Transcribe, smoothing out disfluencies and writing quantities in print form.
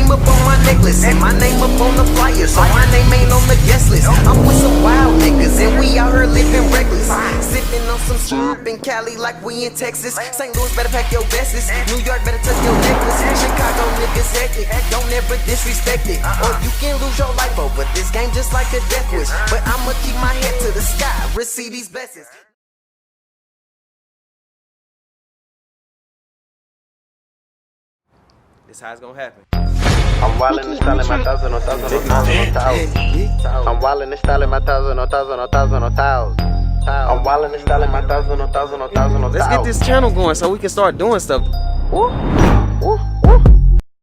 name up on my necklace and my name up on the flyer, so my name ain't on the guest list. I'm with some wild niggas and we out here living reckless, sipping on some syrup in Cali like we in Texas. St. Louis better pack your vests, New York better touch your necklace. Chicago niggas hectic, don't ever disrespect it, or you can lose your life over this game just like a death wish. But I'ma keep my head to the sky, receive these blessings. This how it's gonna happen. I'm wildin' and styling my thousand on thousand on thousand on thousand. I'm wildin' and styling my thousand on thousand on thousand on thousand. I'm wildin' and styling my thousand on thousand on thousand on thousand. Let's get this channel going so we can start doing stuff. Woo.